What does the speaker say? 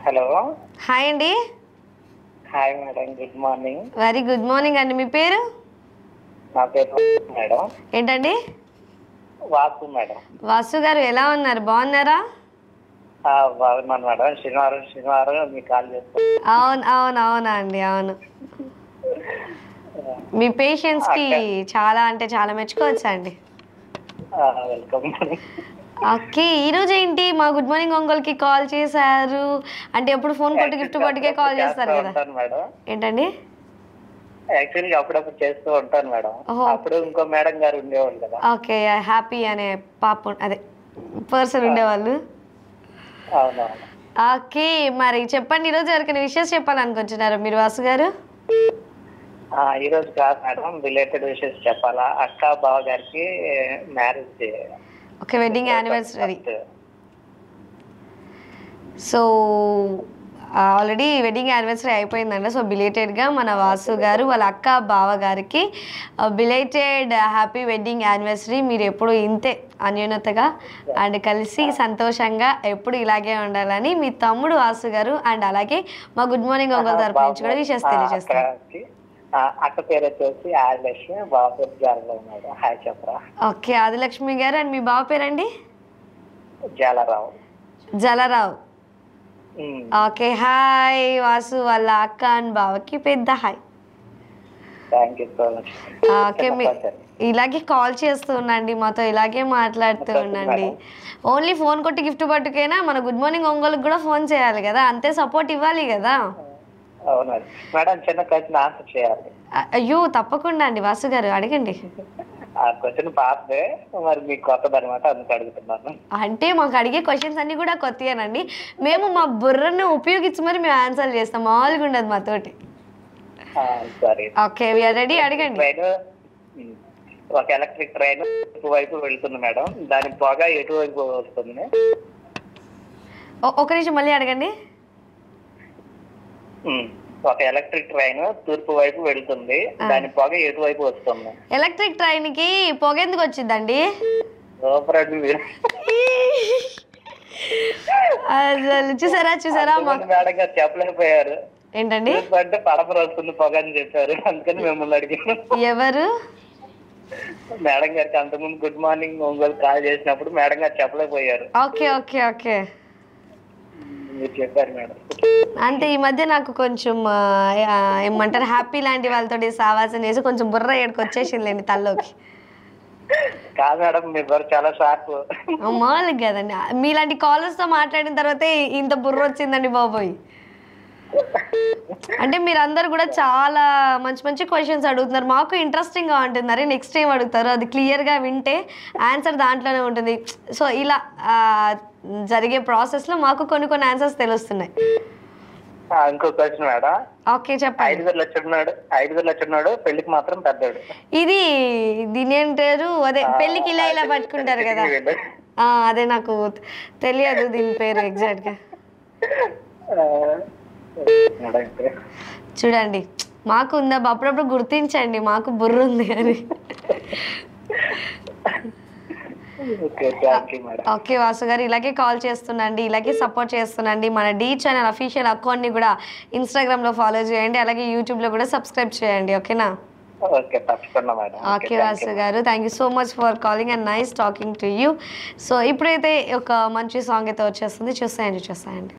Hello. Hi అండి. Hi madam, good morning. Very good morning అండి. మీ పేరు? నా పేరు మేడం. ఏంటండి? వాసు మేడం. వాసు గారు ఎలా ఉన్నారు? బాగున్నారా? బాగున్నాను మేడం. శనివారం మీకు కాల్ చేస్తాను. అవునా అండి, అవును. మీ పేషెన్స్ కి చాలా అంటే చాలా మెచ్చుకోవచ్చు అండి. Welcome madam. ఓకే, ఈరోజు ఏంటి మా గుడ్ మార్నింగ్ ఒంగోలుకి కాల్ చేశారు అంటే ఎప్పుడు ఫోన్ కొట్టి గిఫ్ట్ కొట్టుకే కాల్ చేస్తారు కదా మేడం. ఏంటండి? యాక్చువల్గా అప్పుడప్పుడు చేస్తూ ఉంటాను మేడం. అప్పుడు ఇంకో మేడం గారు ఉండేవాళ్ళు కదా. ఓకే, హ్యాపీ అనే పాప అదే పర్సన్ ఉండేవాళ్ళు. అవునవును. ఓకే, మరి చెప్పండి, ఈరోజు ఎవరికైనా విషెస్ చెప్పాలనుకుంటున్నారు మీరు వాసు గారు? ఈరోజు కాదు మేడం, రిలేటెడ్ విషెస్ చెప్పాలా. అక్క బావ గారికి marriage. Okay, wedding anniversary. So already wedding anniversary అయిపోయిందండి. సో బిలేటెడ్గా మన వాసు గారు వాళ్ళ అక్క బావ గారికి బిలేటెడ్ హ్యాపీ వెడ్డింగ్ యానివర్సరీ. మీరు ఎప్పుడు ఇంతే అన్యోన్యతగా అండ్ కలిసి సంతోషంగా ఎప్పుడు ఇలాగే ఉండాలని మీ తమ్ముడు వాసు గారు అండ్ అలాగే మా గుడ్ మార్నింగ్ ఒంగోలు తరపు నుంచి కూడా విషెస్ తెలియజేస్తారు. అక్క పేరు వచ్చేసి ఆదిలక్ష్మి, బావ పేరు జాలరావు. హాయ్ చెప్పరా. ఓకే, ఆదిలక్ష్మి గారు. అండ్ మీ బావ పేరండి? జాలరావు. జలరావు. ఓకే, హాయ్ వాసు వాళ్ళ అక్క అండ్ బావకి పెద్ద హాయ్. ఓకే, ఇలాగే కాల్ చేస్తూ ఉండండి, మాతో ఇలాగే మాట్లాడుతూ ఉండండి. ఓన్లీ ఫోన్ కొట్టి గిఫ్ట్ పట్టుకైనా మన గుడ్ మార్నింగ్ ఒంగోలుకి కూడా ఫోన్ చేయాలి కదా, అంతే సపోర్ట్ ఇవ్వాలి కదా. అయ్యో తప్పకుండా అండి, వాసు గారు అడగండి. అంటే మాకు అడిగే క్వశ్చన్స్ అన్ని కూడా కొత్తయేనండి. మేము మా బుర్రను ఉపయోగించి మరి మేము ఆన్సర్ చేస్తాం, మామూలుగా ఉండదు మాతోటి. ఓకే, వీఆర్ రెడీ, అడగండి. ఒక ఎలక్ట్రిక్ ట్రైన్ వైపు వెళ్తుంది మేడం, దాని పొగ ఎటువైపు వస్తుంది? ఒక నిమిషం, మళ్ళీ అడగండి. ఒక ఎలక్ట్రిక్ ట్రైన్ తూర్పు వైపు వెళ్తుంది, దాని పొగ ఎటువైపు వస్తుంది? ఎలక్ట్రిక్ ట్రైన్ కి పొగ ఎందుకు వచ్చిందండి? చూసారా మేడం గారు చెప్పలేకపోయారు. ఏంటండి? అంటే పడపర వస్తుంది పొగ అని చెప్పారు, అందుకని మిమ్మల్ని అడిగాను. ఎవరు? మేడం గారికి అంతకుముందు గుడ్ మార్నింగ్ ఒంగోలు కాల్ చేసినప్పుడు మేడం గారు చెప్పలేకపోయారు. ఓకే ఓకే ఓకే, చెప్పారు మేడం. అంటే ఈ మధ్య నాకు కొంచెం ఏమంటారు హ్యాపీ లాంటి వాళ్ళతో సావాసం చేసి కొంచెం బుర్ర ఏడుకు వచ్చేసిందిలేండి తల్లోకి. కాదు మేడం, మీ బుర్ర చాలా షార్ప్. మామూలుగా కదండి, మీలాంటి కాలర్స్ తో మాట్లాడిన తర్వాతే ఇంత బుర్ర వచ్చిందండి బాబోయ్. అంటే మీరందరూ కూడా చాలా మంచి మంచి క్వశ్చన్స్ అడుగుతున్నారు, మాకు ఇంట్రెస్టింగ్గా ఉంటున్నారు. నెక్స్ట్ టైం అడుగుతారు, అది క్లియర్గా వింటే ఆన్సర్ దాంట్లోనే ఉంటుంది. సో ఇలా జరిగే ప్రాసెస్లో మాకు కొన్ని కొన్ని ఆన్సర్స్ తెలుస్తున్నాయి. ఇంకో క్వశ్చన్ మేడం. ఓకే చెప్పండి. 5 లక్షలున్నాడు, పెళ్లికి మాత్రం పెద్దోడు. దీని ఏంటారు, అదే పెళ్లికి ఇలా ఇలా పట్టుకుంటారు కదా, అదే నాకు తెలియదు దీని పేరు ఎగ్జాక్ట్ గా. చూడండి, మాకు ఉందా అప్పుడప్పుడు గుర్తించండి, మాకు బుర్ర ఉంది అని. ఓకే వాసు గారు, ఇలాగే కాల్ చేస్తుండండి, ఇలాగే సపోర్ట్ చేస్తుండండి. మన డి ఛానల్ అఫీషియల్ అకౌంట్ని కూడా ఇన్స్టాగ్రామ్లో ఫాలో చేయండి, అలాగే యూట్యూబ్లో కూడా సబ్స్క్రైబ్ చేయండి. ఓకేనా? ఓకే వాసు గారు, thank you so much for calling and nice talking to you. So ఇప్పుడైతే ఒక మంచి సాంగ్ అయితే వచ్చేస్తుంది, చూసేయండి.